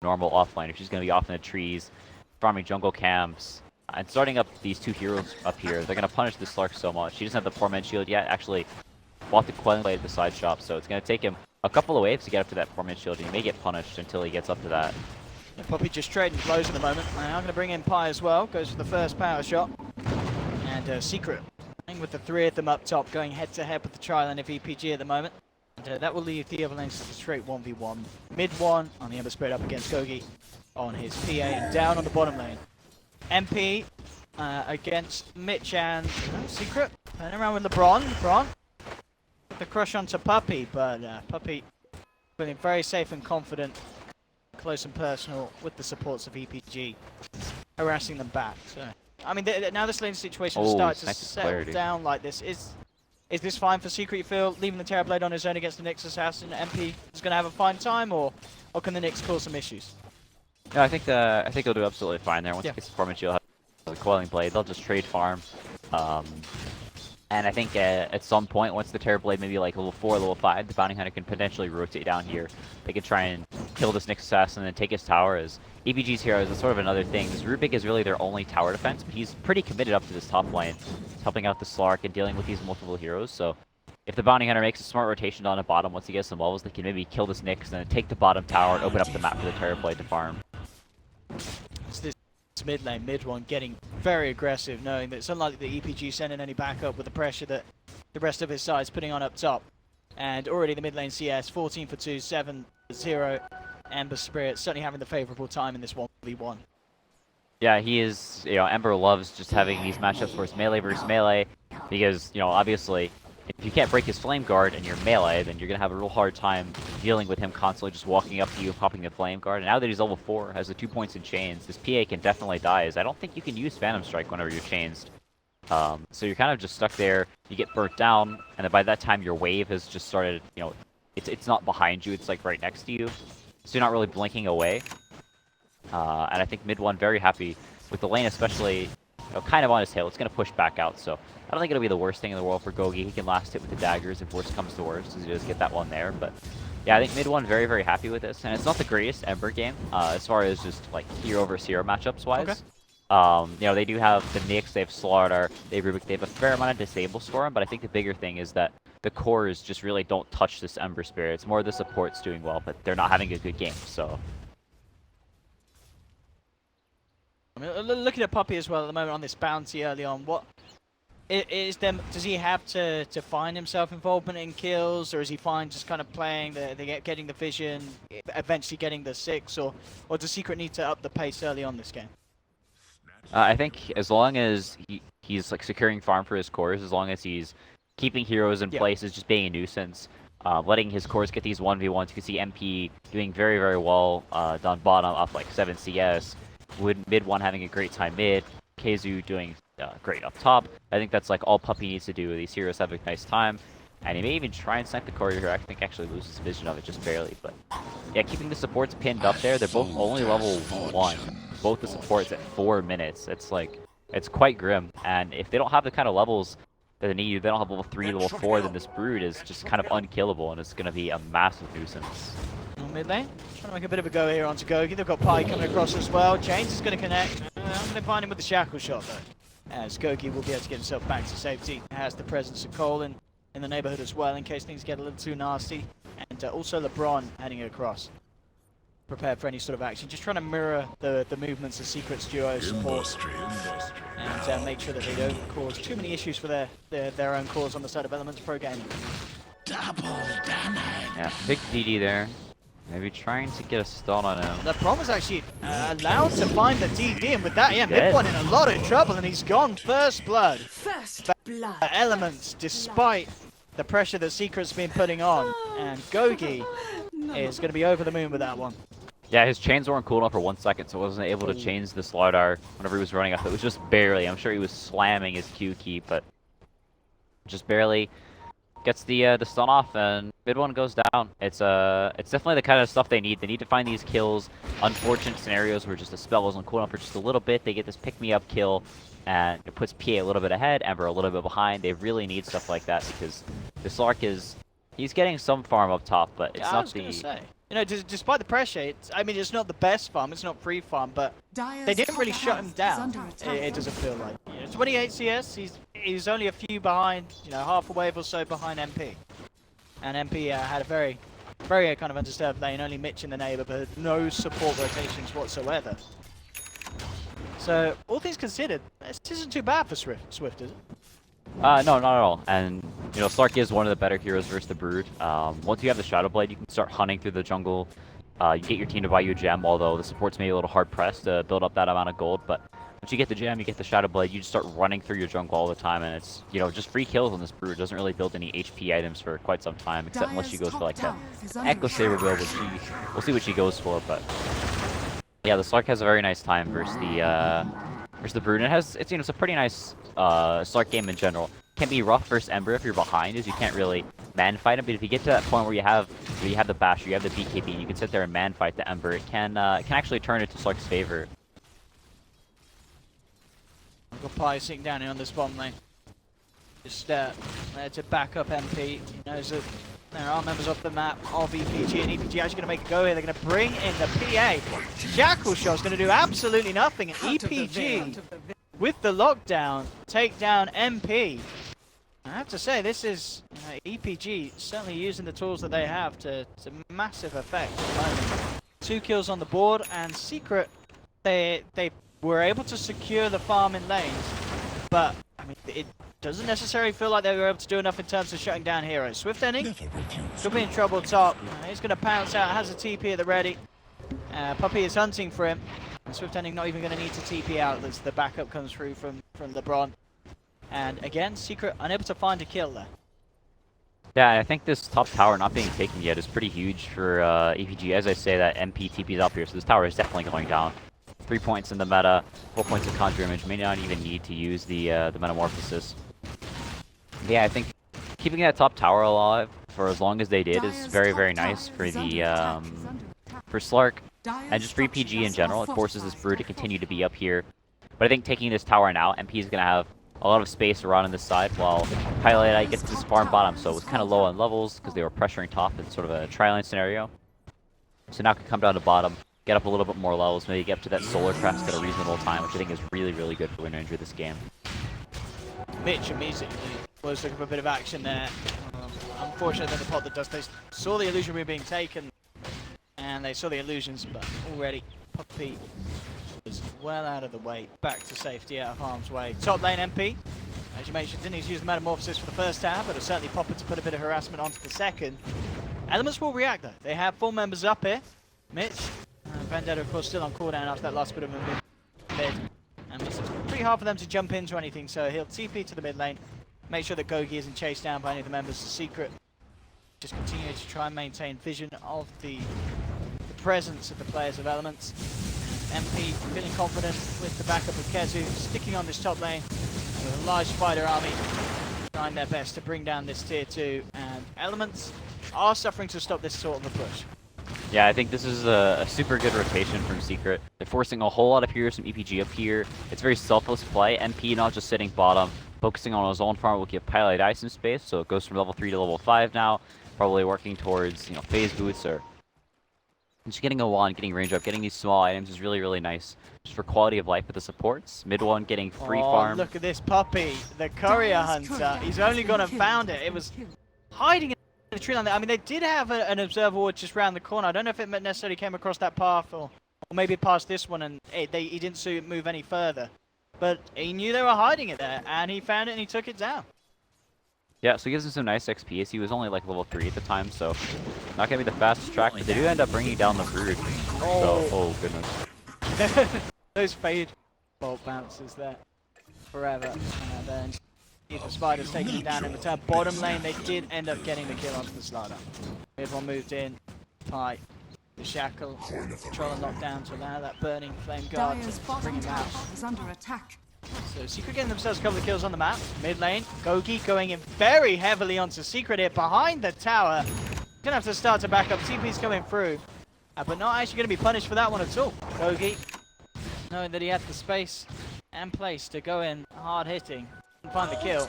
normal offliner. She's going to be off in the trees, farming jungle camps, and starting up these two heroes up here. They're going to punish the Slark so much. She doesn't have the Torment Shield yet. Actually, bought the Quelling Blade at the side shop, so it's going to take him a couple of waves to get up to that Torment Shield, and he may get punished until he gets up to that. Yeah, Puppey just trading blows at the moment. Now I'm going to bring in Pi as well. Goes for the first power shot. And Secret with the three of them up top, going head to head with the Tri-Lane of EPG at the moment. And that will leave the other lanes straight 1v1. Mid one on the Ember Spirit up against Gogi on his PA, and down on the bottom lane. MP against Mitch and Secret. Turning around with LeBron. LeBron the crush onto Puppey, but Puppey feeling very safe and confident, close and personal with the supports of EPG, harassing them back. So, I mean, now this lane situation has started to settle down like this. Is this fine for Secret, you feel, leaving the Terrorblade on his own against the Nyx Assassin? MP is going to have a fine time, or can the Nyx cause some issues? No, I think he'll do absolutely fine there. Once he gets the Torment Shield, the Quelling Blade, they'll just trade farm. And I think at some point, once the Terrorblade maybe like level 4, level 5, the Bounty Hunter can potentially rotate down here. They can try and kill this Nyx Assassin and then take his tower. As EPG's heroes is sort of another thing. This Rubik is really their only tower defense, but he's pretty committed up to this top lane. He's helping out the Slark and dealing with these multiple heroes. So if the Bounty Hunter makes a smart rotation down the bottom, once he gets some levels, they can maybe kill this Nyx and then take the bottom tower and open up the map for the Terrorblade to farm. It's this mid lane, mid one, getting very aggressive, knowing that it's unlikely that EPG sending any backup with the pressure that the rest of his side's putting on up top. And already the mid lane CS, 14 for 2, 7 for 0. Ember Spirit certainly having the favorable time in this 1v1. Yeah, he is, Ember loves just having these matchups where it's melee versus melee, because, obviously, if you can't break his Flame Guard and you're melee, then you're going to have a real hard time dealing with him constantly just walking up to you and popping the Flame Guard. And now that he's level 4, has the 2 points in chains, this PA can definitely die, as I don't think you can use Phantom Strike whenever you're chained. So you're kind of just stuck there, you get burnt down, and then by that time your wave has just started, it's not behind you, it's like right next to you. So you're not really blinking away. And I think mid one very happy with the lane, especially kind of on his tail. It's going to push back out, so I don't think it'll be the worst thing in the world for Gogi. He can last hit with the daggers if worst comes to worst, as he does get that one there. But yeah, I think mid one very, very happy with this. And it's not the greatest Ember game as far as just like hero versus hero matchups wise. Okay. They do have the Nyx, they have Slaughter, they have Rubik, they have a fair amount of disables for him, but I think the bigger thing is that the cores just really don't touch this Ember Spirit. It's more the supports doing well, but they're not having a good game, so. I mean, looking at Puppey as well at the moment on this bounty early on, what does he have to find himself involvement in kills, or is he fine just kind of playing getting the vision, eventually getting the 6, or does Secret need to up the pace early on this game? I think as long as he's like securing farm for his cores, as long as he's keeping heroes in place, is just being a nuisance, letting his cores get these 1v1s. You can see MP doing very, very well down bottom, up like 7 CS. Mid one having a great time mid. Keizu doing great up top. I think that's like all Puppey needs to do. These heroes have a nice time. And he may even try and snipe the courier here. I think actually loses vision of it just barely. But yeah, keeping the supports pinned up there. They're both only level 1. Both the supports at 4 minutes. It's quite grim. And if they don't have the kind of levels that they need, they don't have level 3, level 4, then this Brood is just kind of unkillable. And it's going to be a massive nuisance. Mid lane, trying to make a bit of a go here onto Gogi. They've got Pi coming across as well. Chains is going to connect. I'm going to find him with the shackle shot though, as Gogi will be able to get himself back to safety. Has the presence of Cole in the neighborhood as well, in case things get a little too nasty. And also LeBron heading across, prepared for any sort of action. Just trying to mirror the movements of Secret's duo support and make sure that they don't cause too many issues for their own cause on the side of Elements Pro Gaming. Double damage. Yeah, big DD there. Maybe trying to get a stun on him. LeBron was actually allowed to find the DD, and with that, yeah, mid one in a lot of trouble, and he's gone first blood. First blood. Elements, despite the pressure that Secret's been putting on, and Gogi is going to be over the moon with that one. Yeah, his chains weren't cool enough for 1 second, so he wasn't able to change the Slardar whenever he was running up. It was just barely. I'm sure he was slamming his Q key, but just barely gets the stun off, and mid one goes down. It's definitely the kind of stuff they need. They need to find these kills. Unfortunate scenarios where just the spell wasn't cool enough for just a little bit. They get this pick-me-up kill, and it puts PA a little bit ahead, Ember a little bit behind. They really need stuff like that because the Slark is He's getting some farm up top, but it's Yeah, I not was gonna the... say. You know, despite the pressure, I mean, it's not the best farm. It's not free farm, but they didn't really shut him down. It doesn't feel like. You know, 28 CS. He's only a few behind. You know, half a wave or so behind MP. And MP had a very kind of undisturbed lane. Only Mitch in the neighborhood. No support rotations whatsoever. So all things considered, this isn't too bad for Swift, is it? No, not at all. And, you know, Slark is one of the better heroes versus the Brood. Once you have the Shadow Blade, you can start hunting through the jungle. You get your team to buy you a gem, although the support's maybe a little hard-pressed to build up that amount of gold. But once you get the gem, you get the Shadow Blade, you just start running through your jungle all the time. And it's, you know, just free kills on this Brood. Doesn't really build any HP items for quite some time, except unless she goes for, like, that Echo Saber build, which we'll see what she goes for. But, yeah, the Slark has a very nice time versus the Brood. And it's, you know, it's a pretty nice Slark game in general. Can be rough versus Ember if you're behind, as you can't really man fight him. But if you get to that point where you have the bash, or you have the BKB, and you can sit there and man fight the Ember, it can actually turn it to Slark's favor. I've got Pi sitting down here on this bottom lane. Just there to back up MP. He knows that there are members of the map of EPG, and EPG actually going to make a go here. They're going to bring in the PA. Jackal Shot's going to do absolutely nothing. And EPG, with the lockdown, take down MP. I have to say, this is EPG certainly using the tools that they have to massive effect at the moment. 2 kills on the board, and Secret, they were able to secure the farm in lanes, but I mean, it doesn't necessarily feel like they were able to do enough in terms of shutting down heroes. Swift ending could be in trouble top. He's going to pounce out, has a TP at the ready. Puppey is hunting for him. And Swift ending not even going to need to TP out as the backup comes through from LeBron. And again, Secret unable to find a kill there. Yeah, I think this top tower not being taken yet is pretty huge for EPG. As I say, that MP TP's up here, so this tower is definitely going down. 3 points in the meta, 4 points of Conjure Image. May not even need to use the Metamorphosis. Yeah, I think keeping that top tower alive for as long as they did is very, very nice for the for Slark and just for EPG in general. It forces this Brood to continue to be up here. But I think taking this tower now, MP is going to have a lot of space around on this side, while Highlight gets this farm bottom, so it was kind of low on levels because they were pressuring top in sort of a tri-lane scenario. So now it can come down to bottom, get up a little bit more levels, maybe get up to that Solar Crest at a reasonable time, which I think is really, really good for Winner Injury this game. Mitch immediately was looking for a bit of action there. Unfortunately, the pot that does, they saw the illusion we were being taken, and they saw the illusions, but already Puppey was well out of the way, back to safety out of harm's way. Top lane MP, as you mentioned, didn't use the Metamorphosis for the first tab, but it'll certainly pop it to put a bit of harassment onto the second. Elements will react though. They have 4 members up here. Mitch, Vendetta of course still on cooldown after that last bit of movement mid. And it's pretty hard for them to jump into anything, so he'll TP to the mid lane. Make sure that Gogi isn't chased down by any of the members of Secret. Just continue to try and maintain vision of the presence of the players of Elements. MP feeling confident with the backup of Kezu, sticking on this top lane with a large spider army, trying their best to bring down this tier 2, and Elements are suffering to stop this sort of a push. Yeah, I think this is a super good rotation from Secret. They're forcing a whole lot of heroes from EPG up here. It's very selfless play. MP not just sitting bottom, focusing on his own farm will give Pilot Eye some space, so it goes from level 3 to level 5 now, probably working towards, you know, phase boots or just getting a wand, getting range up, getting these small items is really, really nice. Just for quality of life with the supports. Mid one getting free farm. Look at this Puppey, the Courier Hunter. He's only gone and found it. It was hiding in the tree line there. I mean, they did have an observer ward just round the corner. I don't know if it necessarily came across that path or maybe past this one, and he didn't see it move any further. But he knew they were hiding it there, and he found it and he took it down. Yeah, so he gives him some nice XP, as he was only like level 3 at the time, so not going to be the fastest track, but they do end up bringing down the Brood. So, oh goodness. Those fade bolt bounces there forever. And then the Spiders taking him down in return. Bottom lane, they did end up getting the kill onto the slider. Everyone moved in. Pi, the Shackle, control and lock down to allow that burning flame guard to bring him out. Is under attack. So Secret getting themselves a couple of kills on the map. Mid lane, Gogi going in very heavily onto Secret here behind the tower. Gonna have to start to back up. TP's coming through, but not actually gonna be punished for that one at all. Gogi, knowing that he had the space and place to go in hard hitting and find the kill.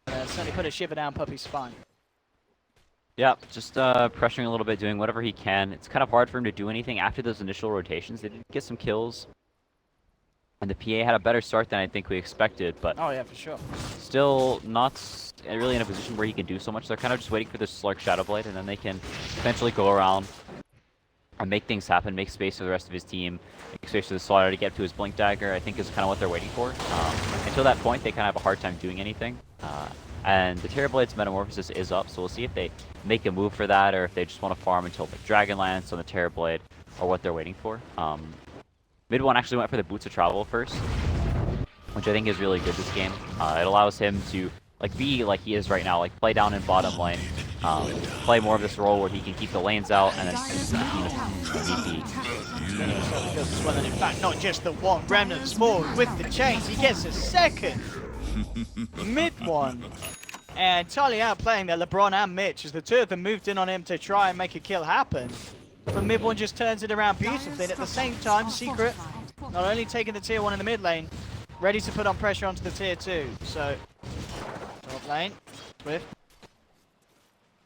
Certainly put a shiver down Puppey's spine. Yeah, just pressuring a little bit, doing whatever he can. It's kind of hard for him to do anything after those initial rotations. They did get some kills, and the PA had a better start than I think we expected, but Oh yeah, for sure. still not really in a position where he can do so much. They're kind of just waiting for this Slark Shadowblade, and then they can eventually go around and make things happen, make space for the rest of his team, make space for the Slaughter to get to his Blink Dagger, I think is kind of what they're waiting for. Until that point, they kind of have a hard time doing anything. And the Terrorblade's Metamorphosis is up, so we'll see if they make a move for that, or if they just want to farm until the Dragonlance on the Terrorblade, or what they're waiting for. Mid one actually went for the Boots of Travel first, which I think is really good this game. It allows him to be like he is right now, like play down in bottom lane, play more of this role where he can keep the lanes out and then Well, and in fact, not just the one. Remnant's forward with the chains. He gets a second. Mid one. And entirely outplaying there, LeBron and Mitch, as the two of them moved in on him to try and make a kill happen. But mid one just turns it around beautifully. And at the same time, Secret not only taking the tier 1 in the mid lane, ready to put on pressure onto the tier 2. So, top lane, Swift.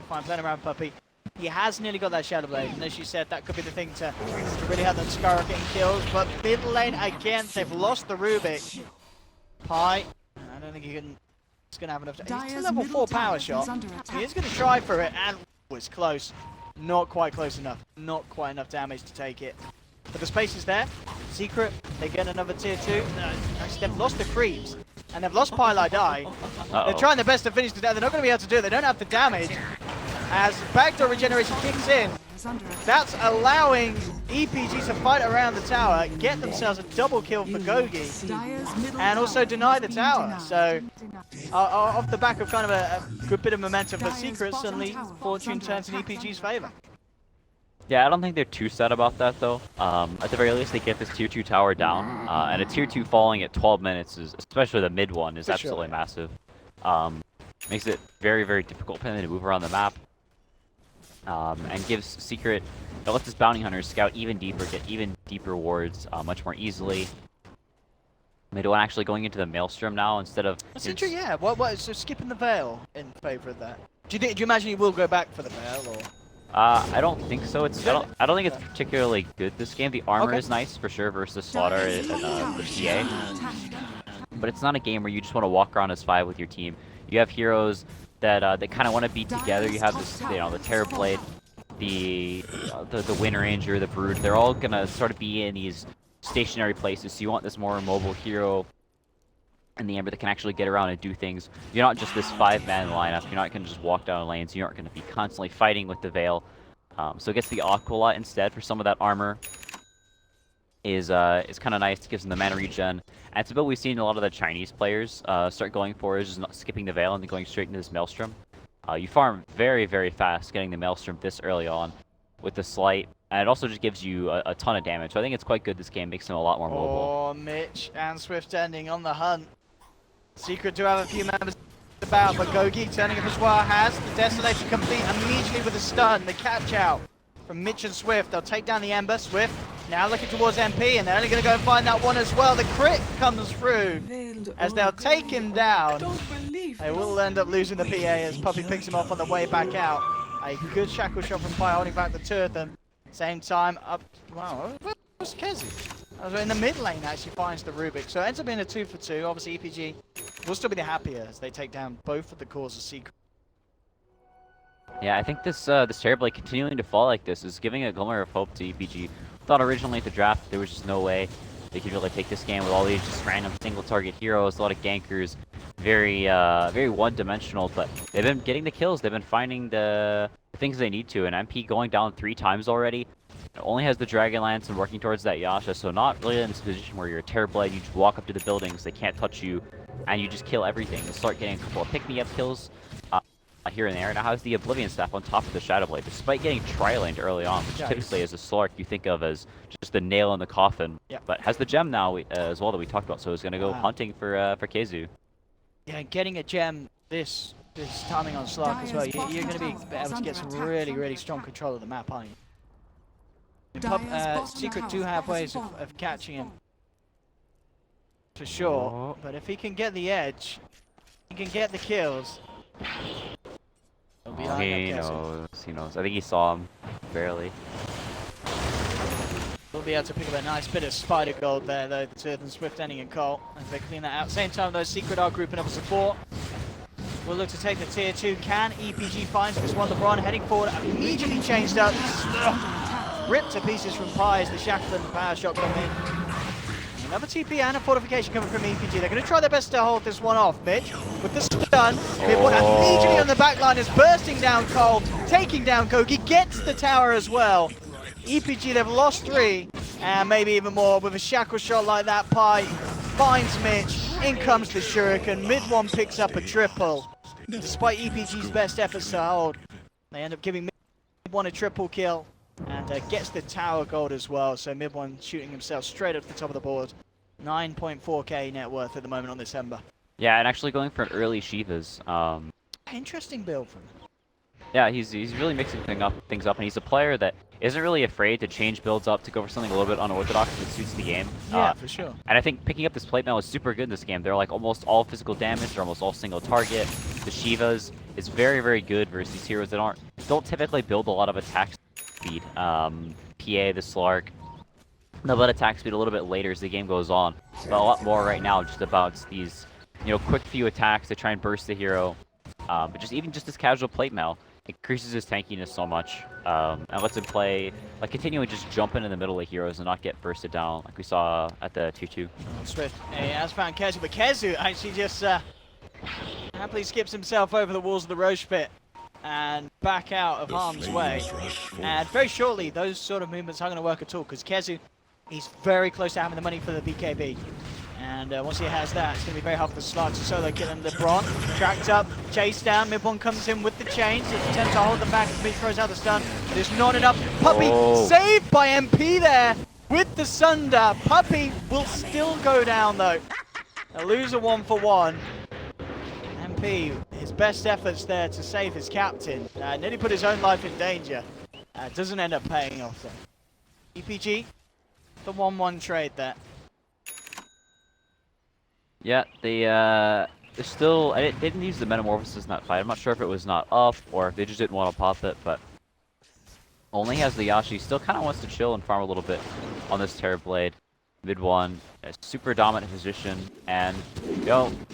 Fine, playing around Puppy. He has nearly got that Shadow Blade, and as you said, that could be the thing to really have them skyrocket getting kills. But mid lane again, they've lost the Rubik. Pi, I don't think he's going to have enough. He's a level 4 power shot. He is going to try for it, and was close. Not quite close enough. Not quite enough damage to take it. But the space is there. Secret, they get another tier 2. They've lost the creeps, and they've lost Pile Die. They're trying their best to finish the damage. They're not going to be able to do it. They don't have the damage. As backdoor regeneration kicks in, that's allowing EPG to fight around the tower, get themselves a double kill for Gogi, and also deny the tower. So, off the back of kind of a good bit of momentum for Secret, suddenly fortune turns in EPG's favor. Yeah, I don't think they're too sad about that, though. At the very least, they get this tier 2 tower down, and a tier 2 falling at 12 minutes, especially the mid one, is absolutely massive. Makes it very, very difficult for them to move around the map. And gives Secret, it lets his bounty hunters scout even deeper, get even deeper wards much more easily. Mid one actually going into the Maelstrom now instead of. That's interesting, yeah. So skipping the Veil in favor of that. Do you imagine he will go back for the Veil, or? I don't think so. I don't think it's particularly good this game. The armor is nice for sure versus Slaughter and the PA, but it's not a game where you just want to walk around as 5 with your team. You have heroes that kind of want to be together. You have this, the Terrorblade, the Wind Ranger, the Brood. They're all gonna sort of be in these stationary places. So you want this more mobile hero in the Ember that can actually get around and do things. You're not just this 5-man lineup. You're not gonna just walk down lanes. You aren't gonna be constantly fighting with the Veil. So it gets the Aquila instead for some of that armor. Is kind of nice. It gives them the mana regen. And it's a build we've seen a lot of the Chinese players start going for, is just not skipping the Veil and then going straight into this Maelstrom. You farm very, very fast getting the Maelstrom this early on with the Slight, and it also just gives you a ton of damage. So I think it's quite good this game, makes them a lot more mobile. Oh, Mitch and Swift ending on the hunt. Secret do have a few members about, but Gogi turning up as well has the Desolation complete immediately with a stun. The catch out from Mitch and Swift. They'll take down the Ember. Swift now looking towards MP, and they're only going to go and find that one as well. The crit comes through as they'll take him down. They will end up losing the PA as Puppy picks him off on the way back out. A good shackle shot from Pi, holding back the two of them. Same time up. Wow, where's Kezi? In the mid lane actually finds the Rubik. So it ends up being a 2 for 2. Obviously EPG will still be the happier as they take down both of the cores of Secret. Yeah, I think this Terrorblade continuing to fall like this is giving a glimmer of hope to EPG. Thought originally at the draft there was just no way they could really take this game with all these just random single target heroes, a lot of gankers, very one-dimensional, but they've been getting the kills, they've been finding the things they need to, and MP going down 3 times already. It only has the Dragonlance and working towards that Yasha, so not really in this position where you're a Terrorblade, you just walk up to the buildings, they can't touch you, and you just kill everything. You start getting a couple of pick-me-up kills here and there. Now has the Oblivion Staff on top of the Shadow Blade, despite getting tri-laned early on, which typically as a Slark you think of as just the nail in the coffin. Yeah. But has the gem now as well that we talked about, so he's going to go hunting for Keizu. Yeah, getting a gem this timing on Slark as well, you're going to be able to get some really, really strong control of the map, aren't you? Secret do have ways of catching him, for sure, but if he can get the edge, he can get the kills. He'll be Oh, lining he up Kezu. knows. He knows. I think he saw him. Barely. We'll be able to pick up a nice bit of spider gold there, though, the two of them, Swift, Ending, and Cole, as they clean that out. Same time, though, Secret are grouping up a support. We'll look to take the tier 2. Can EPG finds this one? LeBron heading forward, immediately changed up. Ripped to pieces from Pi as the shackle and the power shot come in. Another TP and a fortification coming from EPG. They're going to try their best to hold this one off, Mitch. With the stun, Midwood immediately on the back line is bursting down Cole, taking down Kogi, gets the tower as well. EPG, they've lost 3, and maybe even more. With a shackle shot like that, Pi finds Mitch, in comes the Shuriken. Mid one picks up a triple. Despite EPG's best efforts to hold, they end up giving Mid one a triple kill, and gets the tower gold as well. So Mid one shooting himself straight up to the top of the board. 9.4k net worth at the moment on this Ember. Yeah, and actually going for an early Shivas. Interesting build from him. Yeah, he's really mixing things up, and he's a player that isn't really afraid to change builds up to go for something a little bit unorthodox that suits the game. Yeah, for sure. And I think picking up this plate mail is super good in this game. They're like almost all physical damage, they're almost all single target. The Shivas is very, very good versus these heroes that don't typically build a lot of attack speed. PA, the Slark, they'll build attack speed a little bit later as the game goes on. But a lot more right now just about these, quick few attacks to try and burst the hero. But even just this casual plate mail increases his tankiness so much, and lets him play, like, continually just jumping in the middle of heroes and not get bursted down, like we saw at the 2-2. Swift has found Kezu, but Kezu actually just happily skips himself over the walls of the Roche pit and back out of harm's way. And very shortly, those sort of movements aren't going to work at all, because Kezu, he's very close to having the money for the BKB. And once he has that, it's going to be very hard for the Slark to solo kill him. LeBron tracked up, chased down. Mid one comes in with the chains. He attempts to hold the back. Mitch throws out the stun, but it's not enough. Puppey saved by MP there with the Sunder. Puppey will still go down though. A loser 1-for-1. MP, his best efforts there to save his captain. Nearly put his own life in danger. Doesn't end up paying off though. EPG, the 1-1 trade there. Yeah, they didn't use the Metamorphosis in that fight. I'm not sure if it was not up or if they just didn't want to pop it, but only has the Yashi. Still kind of wants to chill and farm a little bit on this Terrorblade. Mid one, a super dominant position, and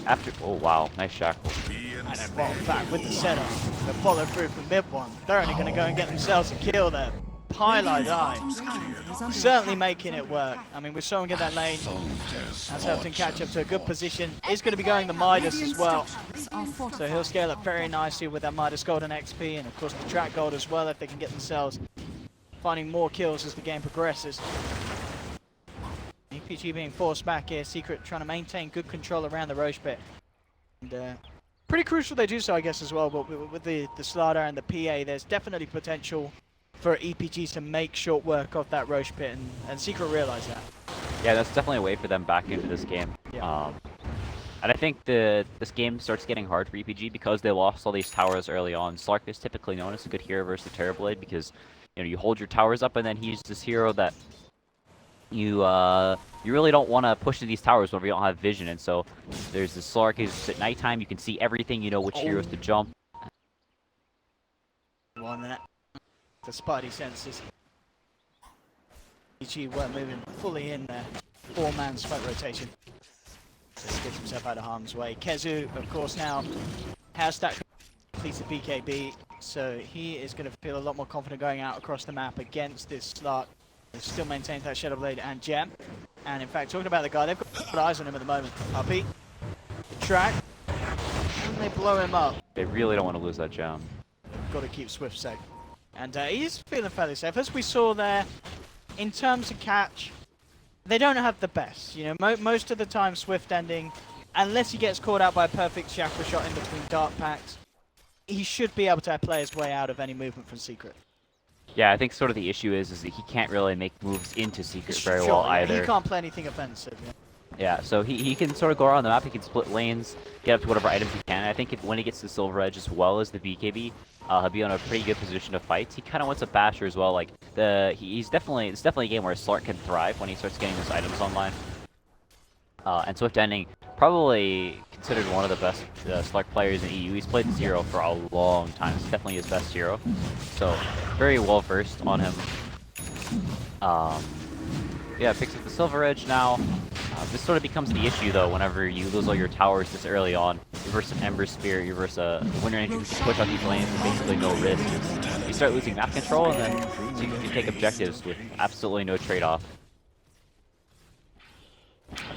after, oh wow, nice shackle. And then bottom back with the setup, the follow through from mid one. They're only going to go and get themselves a kill there. Highlight eye. Certainly making it work. I mean, with someone get that lane, that's helped him catch up to a good position. He's going to be going the Midas as well. So he'll scale up very nicely with that Midas gold and XP, and of course the track gold as well if they can get themselves finding more kills as the game progresses. EPG being forced back here, Secret trying to maintain good control around the Roche pit. And pretty crucial they do so, I guess, as well, but with the Slardar and the PA, there's definitely potential for EPG to make short work of that Roche pit, and Secret realize that. Yeah, that's definitely a way for them back into this game. Yeah. And I think this game starts getting hard for EPG because they lost all these towers early on. Slark is typically known as a good hero versus the Terrorblade because you hold your towers up, and then he's this hero that you really don't want to push to these towers whenever you don't have vision. And so there's this Slark is at nighttime, you can see everything, you know which heroes to jump. 1 minute. The Spidey senses. EG were moving fully in there. 4-man spike rotation. So he gets himself out of harm's way. Kezu, of course, now has that completed BKB, so he is going to feel a lot more confident going out across the map against this Slark. He still maintains that Shadow Blade and Gem. And in fact, talking about the guy, they've got eyes on him at the moment. Puppey, the track, and they blow him up. They really don't want to lose that gem. Got to keep Swift safe. And he's feeling fairly safe. As we saw there, in terms of catch, they don't have the best. Most of the time Swift Ending, unless he gets caught out by a perfect shackle shot in between dark packs, he should be able to play his way out of any movement from Secret. Yeah, I think sort of the issue is that he can't really make moves into Secret very well either. He can't play anything offensive. Yeah, so he can sort of go around the map, he can split lanes, get up to whatever items he can. I think when he gets the Silver Edge as well as the BKB, he'll be on a pretty good position to fight. He kind of wants a basher as well. Like it's definitely a game where Slark can thrive when he starts getting those items online. And Swift Ending probably can considered one of the best Slark players in EU. He's played Zero for a long time. It's definitely his best Zero. So, very well versed on him. Yeah, picks up the Silver Edge now. This sort of becomes the issue, though, whenever you lose all your towers this early on. You verse an Ember Spear, you verse a Winter Energy, you can push on these lanes with basically no risk. You start losing map control, and then you can take objectives with absolutely no trade-off.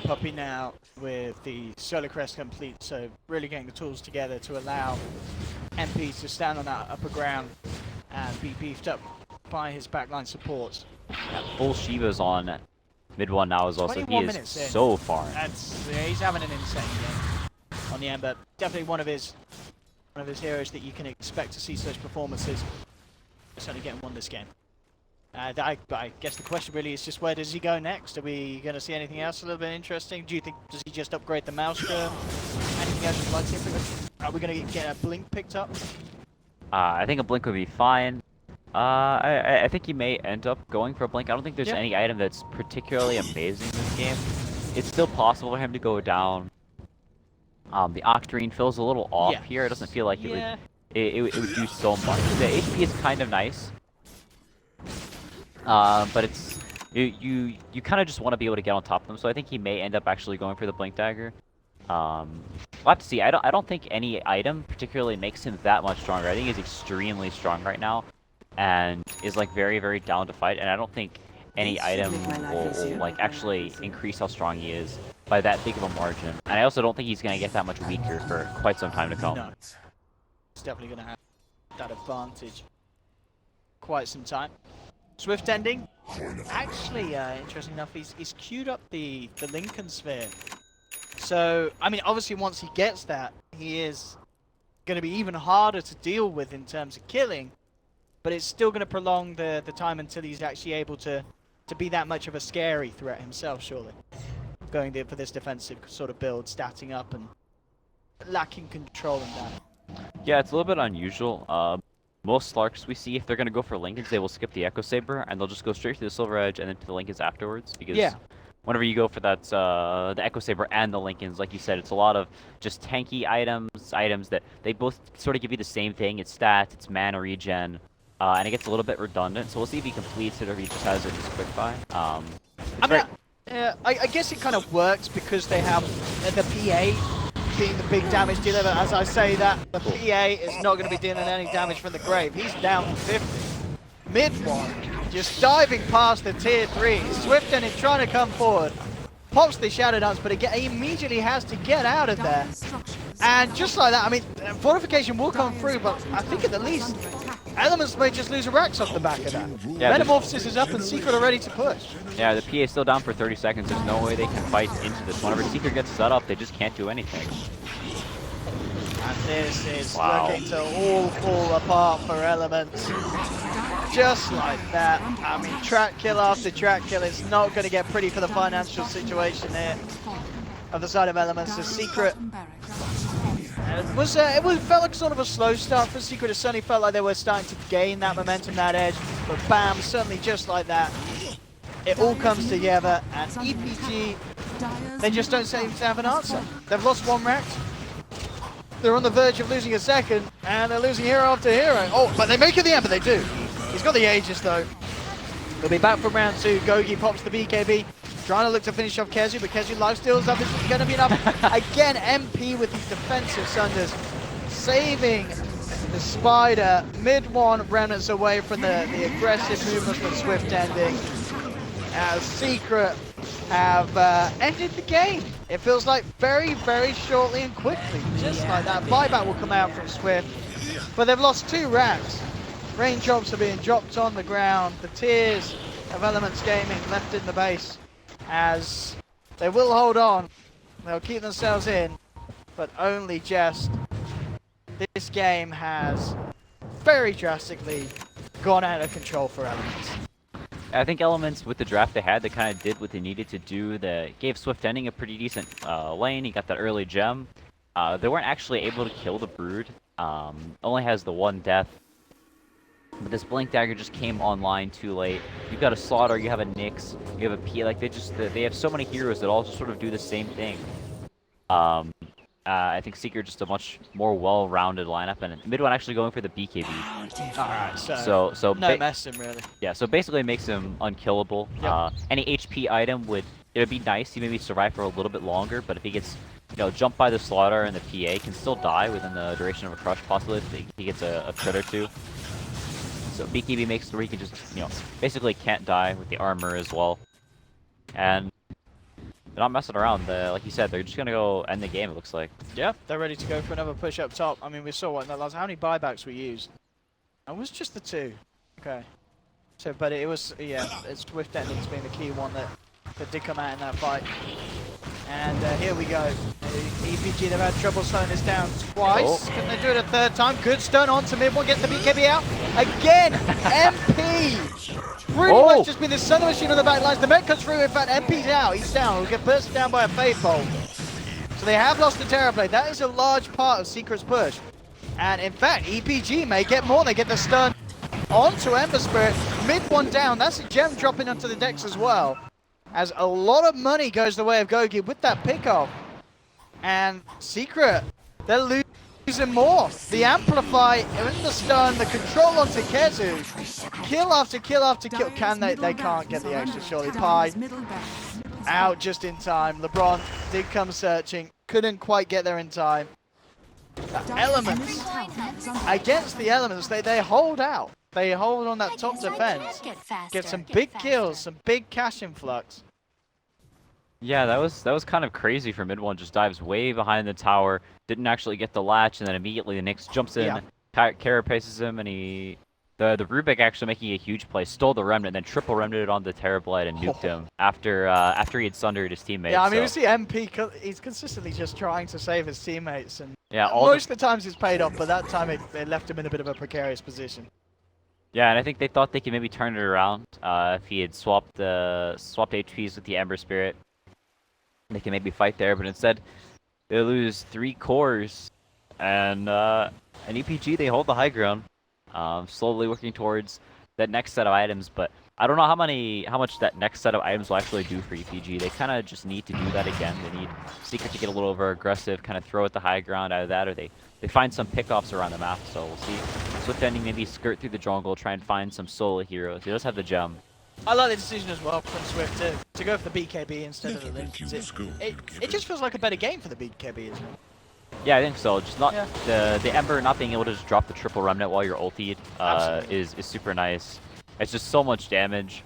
Puppy now with the Solar Crest complete, so really getting the tools together to allow MPs to stand on that upper ground and be beefed up by his backline supports. Yeah, full Shiva's on mid one now as well, so he 21 is minutes in. so far. Yeah, he's having an insane game on the Ember. Definitely one of his heroes that you can expect to see such performances. Certainly getting one this game. I guess the question really is just where does he go next? Are we going to see anything else a little bit interesting? Do you think, does he just upgrade the Maelstrom? Anything else you'd like to see? Are we going to get a Blink picked up? I think a Blink would be fine. I think he may end up going for a Blink. I don't think there's any item that's particularly amazing in this game. It's still possible for him to go down. The Octarine feels a little off here. It doesn't feel like it would do so much. The HP is kind of nice. But it's you kind of just want to be able to get on top of them. So I think he may end up actually going for the Blink Dagger. We'll have to see. I don't think any item particularly makes him that much stronger. I think he's extremely strong right now, and is like very, very down to fight. And I don't think any item will like actually increase how strong he is by that big of a margin. And I also don't think he's gonna get that much weaker for quite some time to come. No, it's definitely gonna have that advantage quite some time. Swift ending. Actually, interesting enough, he's queued up the Lincoln Sphere. So, I mean, obviously once he gets that, he is going to be even harder to deal with in terms of killing, but it's still going to prolong the time until he's actually able to be that much of a scary threat himself, surely. Going there for this defensive sort of build, statting up and lacking control in that. Yeah, it's a little bit unusual. Most Slarks we see, if they're going to go for Lincolns, they will skip the Echo Saber, and they'll just go straight to the Silver Edge and then to the Lincolns afterwards. Because whenever you go for that, the Echo Saber and the Lincolns, like you said, it's a lot of just tanky items that they both sort of give you the same thing. It's stats, it's mana regen, and it gets a little bit redundant. So we'll see if he completes it or if he just has it in his quick buy. I guess it kind of works because they have the PA being the big damage dealer, but as I say that, the PA is not going to be dealing any damage from the grave. He's down to 50. Mid one, just diving past the tier 3. Swift and trying to come forward. Pops the Shadow Dance, but he immediately has to get out of there. And just like that, I mean, fortification will come through, but I think at the least, Elements may just lose a Rax off the back of that. Yeah, Metamorphosis is up and Secret are ready to push. Yeah, the PA is still down for 30 seconds. There's no way they can fight into this. Whenever Secret gets set up, they just can't do anything. And this is looking to all fall apart for Elements. Just like that. I mean, track kill after track kill. It's not going to get pretty for the financial situation here. On the side of Elements, the Secret. It felt like sort of a slow start for Secret. It certainly felt like they were starting to gain that momentum, that edge. But bam, certainly just like that, it all comes together. And EPG, they just don't seem to have an answer. They've lost one Rax. They're on the verge of losing a second, and they're losing hero after hero. Oh, but they make it the end, but they do. He's got the Aegis though. They'll be back from round 2. Gogi pops the BKB. Trying to look to finish off Kezu, but Kezu lifesteals up. It's going to be enough. Again, MP with these defensive Sunders. Saving the Spider. Mid one, remnants away from the aggressive movements with Swift ending. As Secret have ended the game. It feels like very, very shortly and quickly. Just like that. Buyback will come out from Swift. But they've lost 2 Racks. Raindrops are being dropped on the ground. The tears of Elements Gaming left in the base. As they will hold on. They'll keep themselves in. But only just. This game has very drastically gone out of control for Elements. I think Elements, with the draft they had, they kind of did what they needed to do. They gave Swift Ending a pretty decent lane. He got that early gem. They weren't actually able to kill the Brood. Only has the 1 death. But this Blink Dagger just came online too late. You've got a Slaughter, you have a Nyx, you have a P. Like, they have so many heroes that all just sort of do the same thing. And I think Secret just a much more well-rounded lineup, and mid one actually going for the BKB. Alright, So no messing really. yeah, so basically it makes him unkillable. Yep. Any HP item it'd be nice. He maybe survive for a little bit longer, but if he gets jumped by the Slaughter and the PA, can still die within the duration of a crush, possibly if he gets a crit or two. So BKB makes it where he can just basically can't die with the armor as well, and they're not messing around. Like you said, they're just gonna go end the game. It looks like. Yeah, they're ready to go for another push up top. I mean, we saw what in that last. How many buybacks we used? It was just the 2. Okay. So, but it was it's Swift Endings being the key one that did come out in that fight. And here we go. EPG, they've had trouble slowing this down twice. Oh. Can they do it a third time? Good stun onto mid one, gets the BKB out. Again, MP! Pretty much just been the son of a machine on the back lines. The mech comes through, in fact, MP's out. He's down. He'll get bursted down by a Fade Bolt. So they have lost the Terror Blade. That is a large part of Secret's push. And in fact, EPG may get more. They get the stun onto Ember Spirit. Mid one down. That's a gem dropping onto the decks as well. As a lot of money goes the way of Gogi with that pickoff. And Secret, they're losing more. The Amplify, in the stun, the control onto Kezu. Kill after kill after kill. Can they? They can't get the extra, surely. Pi out just in time. LeBron did come searching. Couldn't quite get there in time. The Elements. Against the Elements, they hold out. They hold on that top defense. Get some big kills, some big cash influx. Yeah, that was kind of crazy for mid one. Just dives way behind the tower, didn't actually get the latch, and then immediately the Nyx jumps in, carapaces him, and the Rubik actually making a huge play, stole the remnant, then triple remnanted on the Terror Blade and nuked him after he had sundered his teammates. Yeah, I mean, we see MP, he's consistently just trying to save his teammates, and yeah, most of the times it's paid off, but that time it left him in a bit of a precarious position. Yeah, and I think they thought they could maybe turn it around if he had swapped HPs with the Ember Spirit. They can maybe fight there, but instead they lose 3 cores, and EPG, they hold the high ground, slowly working towards that next set of items. But I don't know how much that next set of items will actually do for EPG. They kind of just need to do that again. They need Secret to get a little over aggressive, kind of throw at the high ground out of that, or they find some pickoffs around the map. So we'll see. Swift Ending maybe skirt through the jungle, try and find some solo heroes. He does have the gem. I like the decision as well from Swift to go for the BKB instead of the Link. It just feels like a better game for the BKB, isn't it? Yeah, I think so. Just not the Ember not being able to just drop the triple remnant while you're ultied is super nice. It's just so much damage.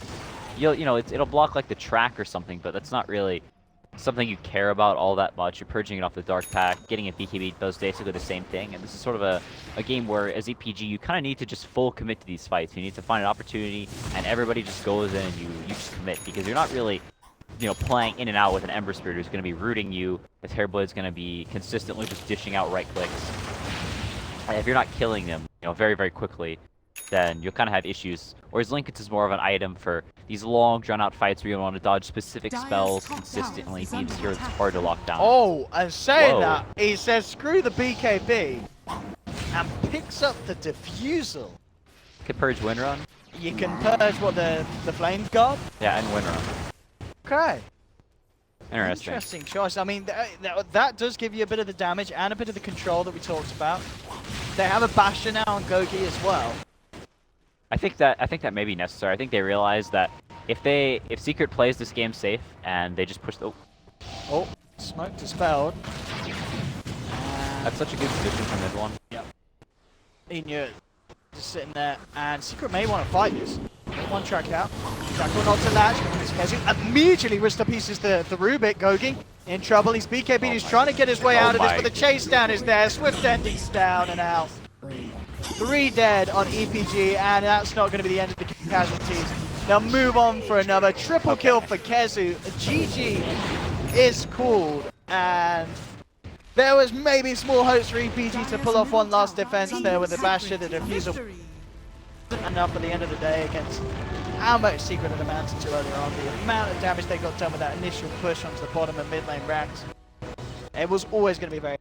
It'll block like the track or something, but that's not really something you care about all that much. You're purging it off the Dark Pack. Getting a BKB does basically the same thing, and this is sort of a game where, as EPG, you kind of need to just full commit to these fights. You need to find an opportunity, and everybody just goes in and you just commit, because you're not really playing in and out with an Ember Spirit who's going to be rooting you. The Terror Blade's going to be consistently just dishing out right clicks. And if you're not killing them, very, very quickly, then you'll kind of have issues. Whereas Linkets is more of an item for these long, drawn-out fights where you want to dodge specific spells consistently. Being here, it's hard to lock down. Oh, and saying that, he says screw the BKB and picks up the Diffusal. Could purge Windrun. You can purge the Flame Guard? Yeah, and Windrun. Okay. Interesting. Interesting choice. I mean, that does give you a bit of the damage and a bit of the control that we talked about. They have a Bastion now on Gogi as well. I think that may be necessary. I think they realize that if Secret plays this game safe and they just push the Smoke dispelled. That's such a good position from mid one. Yep. He knew it. Just sitting there, and Secret may want to fight this. One track out. Track will not to latch. Kezu immediately rips to pieces the Rubik. Gogi in trouble. He's BKB. He's trying to get his way out of this, but the chase down is there. Swift Ending's down and out. 3 dead on EPG, and that's not going to be the end of the casualties. They'll move on for another triple kill for Kezu. GG is called, and there was maybe small hopes for EPG to pull off one last defense there with the Bastion, the Diffusal. Enough at the end of the day against how much Secret had amounted to earlier on. The amount of damage they got done with that initial push onto the bottom of mid lane ranks. It was always going to be very